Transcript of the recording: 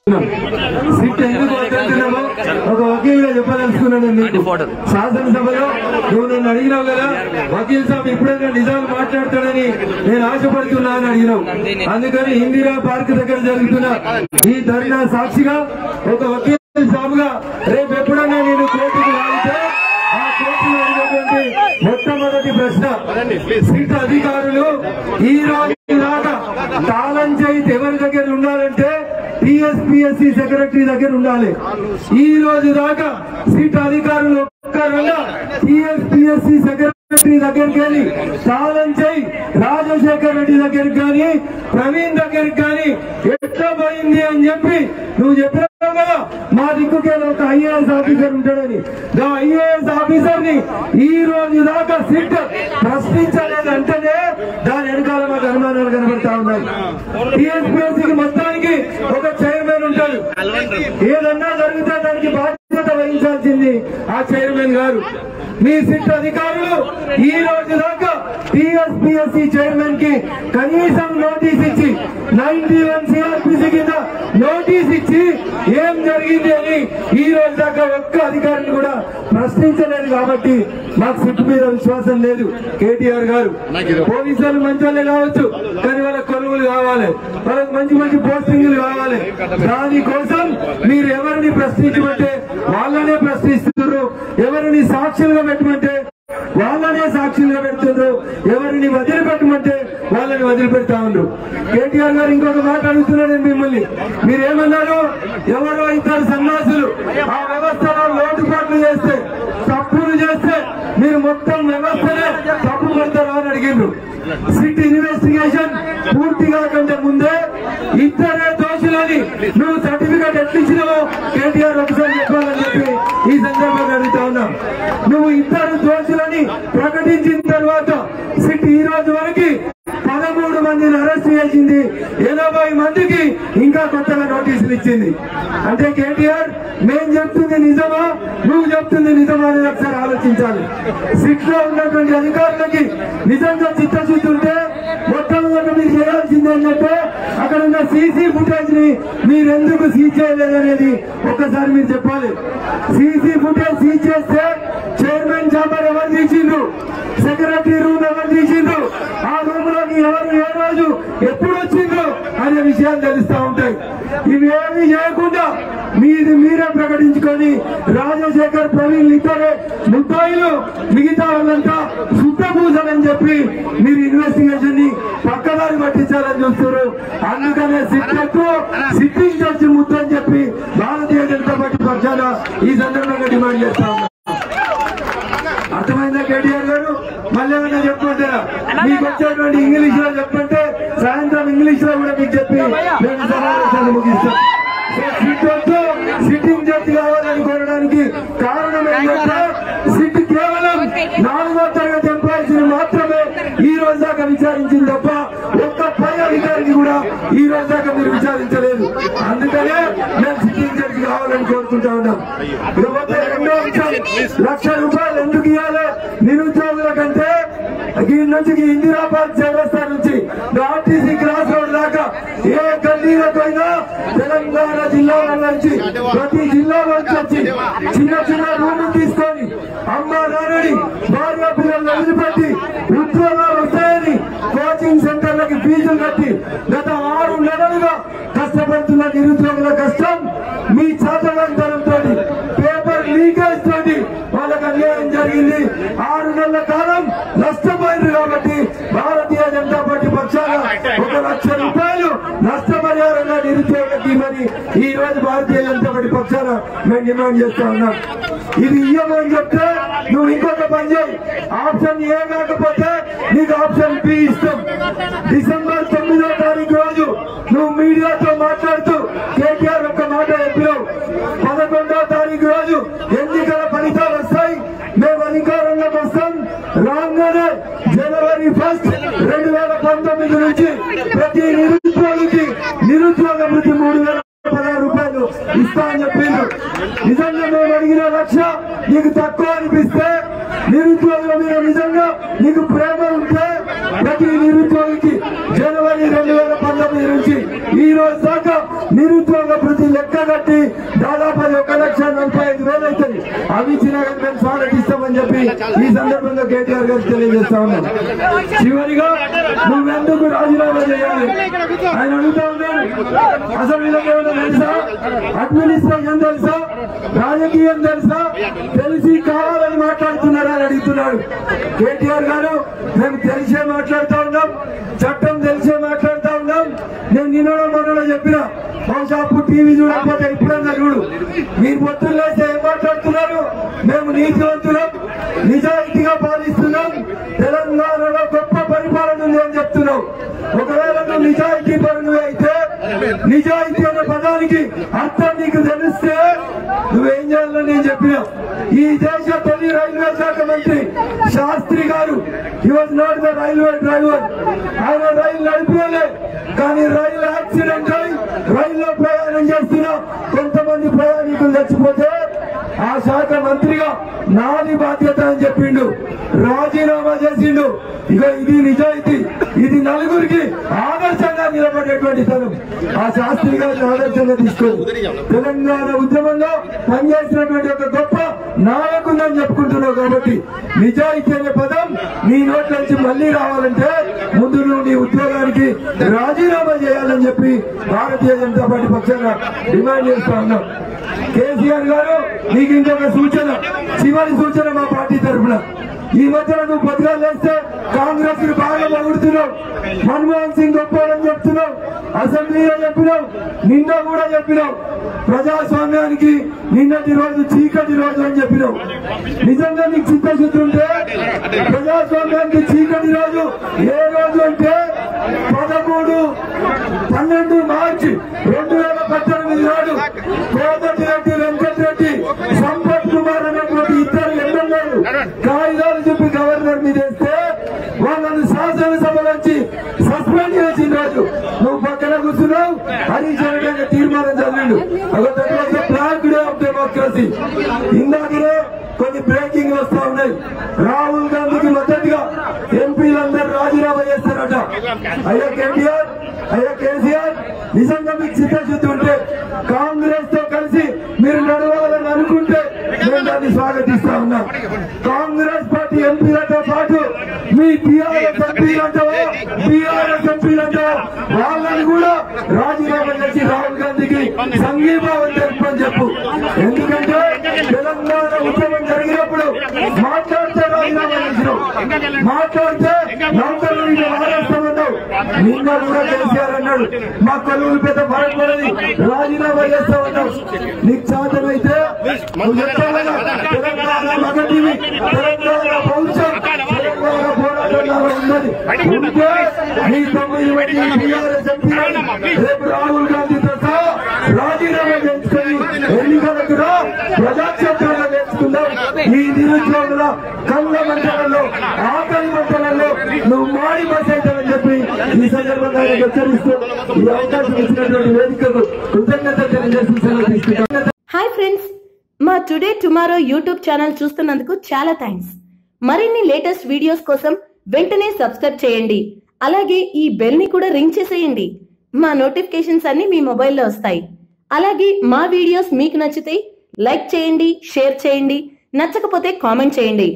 SIT ఎందుకు వద్దంటున్నామో ఒక వకీల్గా చెప్పదలుచుకున్నాను. నీకు శాసనసభలో నువ్వు నన్ను అడిగినావు కదా, వకీల్ సాబ్ ఎప్పుడైనా నిజాలు మాట్లాడతాడని నేను ఆశపడుతున్నా అని అడిగినావు. అందుకని ఇందిరా పార్క్ దగ్గర జరుగుతున్న ఈ ధర్నా సాక్షిగా ఒక వకీల్ సాబ్గా రేపు ఎప్పుడైనా నేను కోర్టుకు రాలితే ఆ కోర్టులో అడిగినటువంటి మొట్టమొదటి ప్రశ్న, సిట్ అధికారులు ఈ రోజు దాకా తాళం చేతి ఎవరి దగ్గర ఉండాలంటే టీఎస్పీఎస్సీ సెక్రటరీ దగ్గర ఉండాలి. ఈ రోజు దాకా సిట్ అధికారులు ఒక్కరన్నా టీఎస్పీఎస్సీ సెక్రటరీ దగ్గరికి కానీ, తాళం చేయి రాజశేఖర్ రెడ్డి దగ్గరికి కానీ, ప్రవీణ్ దగ్గరికి కానీ ఎట్లా పోయింది అని చెప్పి నువ్వు చెప్పినావు కదా, మా దిక్కుకేదో ఒక ఐఏఎస్ ఆఫీసర్ ఉంటాడని. ఆ ఐఏఎస్ ఆఫీసర్ ని ఈ రోజు దాకా సిట్ ప్రశ్నించలేదంటేనే దాని వెనకాల మాకు అనుమానాలు కనబడతా ఉన్నాయి. టీఎస్పీఎస్సీకి మొత్తానికి ఒక చైర్మన్ ఉంటాడు, ఏదన్నా జరిగితే దానికి బాధ్యత వహించాల్సింది ఆ చైర్మన్ గారు. మీ సిట్ అధికారులు ఈ రోజు దాకా టీఎస్పీఎస్సీ చైర్మన్ కి కనీసం నోటీస్ ఇచ్చి 91 సిఆర్పిసి కింద నోటీస్ ఇచ్చి ఏం జరిగింది అని ఈ రోజు దాకా ఒక్క అధికారిని కూడా ప్రశ్నించలేదు. కాబట్టి మాకు సిట్ మీద విశ్వాసం లేదు. కేటీఆర్ గారు పోలీసులు మంచోళ్ళే కావచ్చు, కానీ వాళ్ళకి కొలువులు కావాలి, వాళ్ళకి మంచి మంచి పోస్టింగ్లు కావాలి. దానికోసం మీరు ఎవరిని ప్రశ్నించమంటే వాళ్ళనే ప్రశ్నిస్తున్నారు, ఎవరిని సాక్షులుగా పెట్టమంటే వాళ్ళనే సాక్షులుగా పెడుతున్నారు, ఎవరిని వదిలిపెట్టమంటే వాళ్ళని వదిలిపెడతా ఉన్నారు. కేటీఆర్ గారు ఇంకొక మాట అడుగుతున్నాను నేను మిమ్మల్ని, మీరేమన్నారు, ఎవరో ఇద్దరు సన్యాసులు ఆ వ్యవస్థలో లోటుపాట్లు చేస్తే, తప్పులు చేస్తే మీరు మొత్తం వ్యవస్థనే తప్పు పడతారా అని అడిగిండ్రు. సిట్ ఇన్వెస్టిగేషన్ పూర్తి కాకుండా ముందే ఇద్దరే దోషులని నువ్వు సర్టిఫికేట్ ఎట్లిచ్చినావో కేటీఆర్ ఒకసారి చెప్పాలని చెప్పి ఈ సందర్భంగా అడుగుతా ఉన్నాం. నువ్వు ఇద్దరు దోషులని ప్రకటించిన తర్వాత సిట్ ఈ రోజు వరకు 13 మందిని అరెస్ట్ చేసింది, 80 మందికి ఇంకా కొత్తగా నోటీసులు ఇచ్చింది. అంటే కేటీఆర్ మేము చెప్తుంది నిజమా, నువ్వు చెప్తుంది నిజమా అనేది ఒకసారి ఆలోచించాలి. సిట్ లో ఉన్నటువంటి అధికారులకి నిజంగా చిత్తశుద్ధి ఉంటే మొట్టమొదటి మీరు చేయాల్సింది ఏంటంటే అక్కడ ఉన్న సీసీ ఫుటేజ్ ని మీరెందుకు సీజ్ చేయలేదనేది ఒక్కసారి మీరు చెప్పాలి. సీసీ ఫుటేజ్ సీజ్ చేస్తే చైర్మన్ ఛాంబర్ ఎవరు తీసిండ్రు, సెక్రటరీ రూమ్ ఎవరు తీసిండ్రు, ఆ రూమ్ లోకి ఎవరు ఏ రోజు ఎప్పుడు వచ్చిండ్రు అనే విషయాలు తెలుస్తా ఉంటాయి. ఇవేమీ చేయకుండా మీరే ప్రకటించుకొని రాజశేఖర్, ప్రవీణ్ ఇద్దరే ముద్దాయిలు, మిగతా వాళ్ళంతా శుద్ధపూజలని చెప్పి మీరు ఇన్వెస్టిగేషన్ ని పక్కదారి పట్టించాలని చూస్తారు. అందుకనే సిట్టింగ్ జడ్జి ముద్దు అని చెప్పి భారతీయ జనతా పార్టీ పక్షాన ఈ సందర్భంగా డిమాండ్ చేస్తా ఉన్నాం. అర్థమైందా కేటీఆర్ గారు? మళ్ళీ ఏమైనా చెప్పమంటారా? మీకు వచ్చేటువంటి ఇంగ్లీష్ లో చెప్పంటే సాయంత్రం ఇంగ్లీష్ లో కూడా మీకు చెప్పి నేను సమావేశాన్ని ముగిస్తాం. సిట్టింగ్ జడ్జి కావాలని కోరడానికి కారణం ఏంటంటే సిట్ కేవలం 4వ తరగతి ఎంప్లాయీస్ మాత్రమే ఈ రోజు దాకా విచారించింది తప్ప ఒక్క పై అధికారిని కూడా ఈ రోజు దాకా మీరు విచారించలేదు. అందుకనే మేము సిట్టింగ్ జడ్జి కావాలని కోరుకుంటా ఉన్నాం. ఇకపోతే రెండో అంశం, ₹1,00,000 ఎందుకు ఇవ్వాలి నిరుద్యోగుల కంటే? ఈ నుంచి ఇందిరా పార్క్ చౌరస్తా నుంచి ఆర్టీసీ క్రాస్ రోడ్ దాకా ఏ గల్లీలకు అయినా తెలంగాణ జిల్లాల నుంచి ప్రతి జిల్లాలో వచ్చి చిన్న చిన్న రూములు తీసుకొని అమ్మ నాన్నని భార్య పిల్లలను వదిలిపెట్టి ఉద్యోగాలు వస్తాయని కోచింగ్ సెంటర్లకి ఫీజులు కట్టి గత 6 నెలలుగా కష్టపడుతున్న నిరుద్యోగుల కష్టం మీ చేతనంతరంతో పేపర్ లీకేజ్ తోటి వాళ్ళకి అన్యాయం జరిగింది. 6 నెలల కాలం నష్టపోయింది. కాబట్టి భారతీయ జనతా పార్టీ పక్షాన ₹1,00,000 నష్టపరిహారంగా నిరుద్యోగులకి మరి ఈ రోజు భారతీయ జనతా పార్టీ పక్షాన మేము డిమాండ్ చేస్తా ఉన్నాం. ఇది ఇవ్వమని చెప్తే నువ్వు ఇంకొక పని చేయి, ఆప్షన్ ఏ కాకపోతే నీకు ఆప్షన్ బి ఇస్తాం. డిసెంబర్ 9వ తారీఖు రోజు నువ్వు మీడియాతో మాట్లాడుతూ కేటీఆర్ ఒక్క మాట చెప్పినావు, 11వ తారీఖు రోజు ఎన్నికల ఫలితాలు వస్తాయి, మేము అధికారంలోకి వస్తాం, రాగానే జనవరి 1 2019 నుంచి ప్రతి నిరుద్యోగికి నిరుద్యోగ వృత్తి ₹3,016 ఇస్తా అని చెప్పిండ్రు. నిజంగా మేము అడిగిన లక్ష నీకు తక్కువ అనిపిస్తే, నిరుద్యోగుల మీద నిజంగా నీకు ప్రేమ ఉంటే ప్రతి నిరుద్యోగికి జనవరి 2019 నుంచి ఈ రోజు దాకా నిరుద్యోగ వృత్తి లెక్క కట్టి దాదాపు 1,45,000 అవుతుంది. అవి ఇచ్చినా కానీ మేము స్వాగతిస్తామని చెప్పి ఈ సందర్భంగా కేటీఆర్ గారు తెలియజేస్తా ఉన్నాం. చివరిగా నువ్వెందుకు రాజీనామా చేయాలి ఆయన అడుగుతా ఉన్నాడు. అసెంబ్లీలో ఏమైనా తెలుసా? అడ్మినిస్ట్రేషన్ తెలుసా? రాజకీయం తెలుసా? తెలిసి కావాలని మాట్లాడుతున్నారా అని అడుగుతున్నాడు. కేటీఆర్ గారు మేము తెలిసే మాట్లాడుతూ ఉన్నాం, చట్టం తెలిసే మాట్లాడుతూ ఉన్నాం. నేను నిన్నడో మొన్నడో చెప్పిన, బహుశా అప్పుడు టీవీ చూడకపోతే ఇప్పుడన్నా చూడు. మీరు పొత్తులు లేస్తే ఏం మాట్లాడుతున్నారు? మేము నీతివంతులం, నిజాయితీగా పాలిస్తున్నాం, తెలంగాణలో గొప్ప పరిపాలన ఉంది అని చెప్తున్నావు. ఒకవేళ నువ్వు నిజాయితీ పరులు అయితే, నిజాయితీ అనే పదానికి అర్థం నీకు తెలిస్తే నువ్వేం చేయాలని నేను చెప్పినా. ఈ దేశ తొలి రైల్వే శాఖ మంత్రి శాస్త్రి గారు he was not the railway driver. ఆయన రైలు నడిపేలే, కానీ రైలు యాక్సిడెంట్ అయి రైల్లో ప్రయాణం చేస్తున్నా కొంతమంది ప్రయాణికులు చచ్చిపోతే ఆ శాఖ మంత్రిగా నాది బాధ్యత అని చెప్పిండు, రాజీనామా చేసిండు. ఇక ఇది నిజాయితీ, ఇది నలుగురికి ఆదర్శంగా నిలబడేటువంటి తనం. ఆ శాస్త్రి గారిని ఆదర్శంగా తీసుకోండి. తెలంగాణ ఉద్యమంలో పనిచేసినటువంటి ఒక గొప్ప నాయకులని చెప్పుకుంటున్నావు కాబట్టి నిజాయితీ అనే పదం నీ నోట్ల నుంచి మళ్లీ రావాలంటే ముందు నువ్వు నీ ఉద్యోగానికి రాజీనామా చేయాలని చెప్పి భారతీయ జనతా పార్టీ పక్షాన డిమాండ్ చేస్తా ఉన్నాం. కేసీఆర్ గారు నీకు ఇంకొక సూచన, చివరి సూచన మా పార్టీ తరఫున. ఈ మధ్యన నువ్వు పథకాలు వేస్తే కాంగ్రెస్ ని బాగా పొగుడుతున్నావు, మన్మోహన్ సింగ్ గొప్పవాడని చెప్తున్నావు, అసెంబ్లీలో చెప్పినావు, నిన్న కూడా చెప్పినావు. ప్రజాస్వామ్యానికి నిన్నటి రోజు చీకటి రోజు అని చెప్పినావు. నిజంగా నీకు చిత్తశుద్ధి ఉంటే ప్రజాస్వామ్యానికి చీకటి రోజు ఏ రోజు అంటే 13/12 మార్చి 2018 నాడు కోమటిరెడ్డి వెంకటరెడ్డి, సంపత్ కుమార్ అనేటువంటి ఇద్దరు ఎమ్మెల్యేలు కాగితాలు చెప్పి గవర్నర్ మీద వేస్తే వాళ్ళని శాసనసభ నుంచి సస్పెండ్ చేసిన రోజు నువ్వు పక్కన కూర్చున్నావు. హరీష్ రావు తీర్మానం చదివిండు. Black day of democracy. ఇందాకనే కొన్ని బ్రేకింగ్ వస్తా ఉన్నాయి. రాహుల్ గాంధీకి మద్దతుగా ఎంపీలందరూ రాజీనామా చేస్తారట. అయ్యా కేటీఆర్, అయ్యా కేసీఆర్, నిజంగా మీకు చిత్తశుద్ధి ఉంటే కాంగ్రెస్ తో కలిసి మీరు నడవాలని అనుకుంటే మేము దాన్ని స్వాగతిస్తా ఉన్నాం. కాంగ్రెస్ పార్టీ ఎంపీలతో పాటు మీ టీఆర్ఎస్ ఎంపీలంటో వాళ్ళని కూడా రాజీనామా చేసి రాహుల్ గాంధీకి సంఘీభావం తెలుపని చెప్పు. ఎందుకంటే తెలంగాణ ఉద్యమం జరిగినప్పుడు మాట్లాడితే రాజీనామా చేసినావు, మాట్లాడితే నౌకర్లు మారేస్తామన్నావు. నిన్న కూడా కేసీఆర్ అన్నాడు మా కొలువులు పెద్ద భయపడది, రాజీనామా చేస్తామన్నావు. నీకు సాధ్యమైతే నువ్వు చెప్పాలన్నా తెలంగాణ మగటివి, తెలంగాణ భవిష్యం, తెలంగాణ పోరాటంలో ఉన్నది ఉంటే నీ 9 మంది టీఆర్ఎస్ ఎంపీలను రేపు రాహుల్ గాంధీతో సహా రాజీనామా చేసుకుని ఎన్నికలకు రా, ప్రజాక్షేత్రంలో నేర్చుకుందాం. ఈ నిరుద్యోగుల కళ్ళ మంటలలో, ఆకలి మంటలలో నువ్వు మాడి బసైతావని చెప్పి ఈ సందర్భంగా హెచ్చరిస్తూ ఈ అవకాశం ఇచ్చినటువంటి వేదికకు కృతజ్ఞతలు తెలియజేస్తున్నాను. హాయ్ ఫ్రెండ్స్, మా టుడే టుమారో యూట్యూబ్ ఛానల్ చూస్తున్నందుకు చాలా థ్యాంక్స్. మరిన్ని లేటెస్ట్ వీడియోస్ కోసం వెంటనే సబ్స్క్రైబ్ చేయండి. అలాగే ఈ బెల్ ని కూడా రింగ్ చేసేయండి. మా నోటిఫికేషన్స్ అన్ని మీ మొబైల్లో వస్తాయి. అలాగే మా వీడియోస్ మీకు నచ్చితే లైక్ చేయండి, షేర్ చేయండి, నచ్చకపోతే కామెంట్ చేయండి.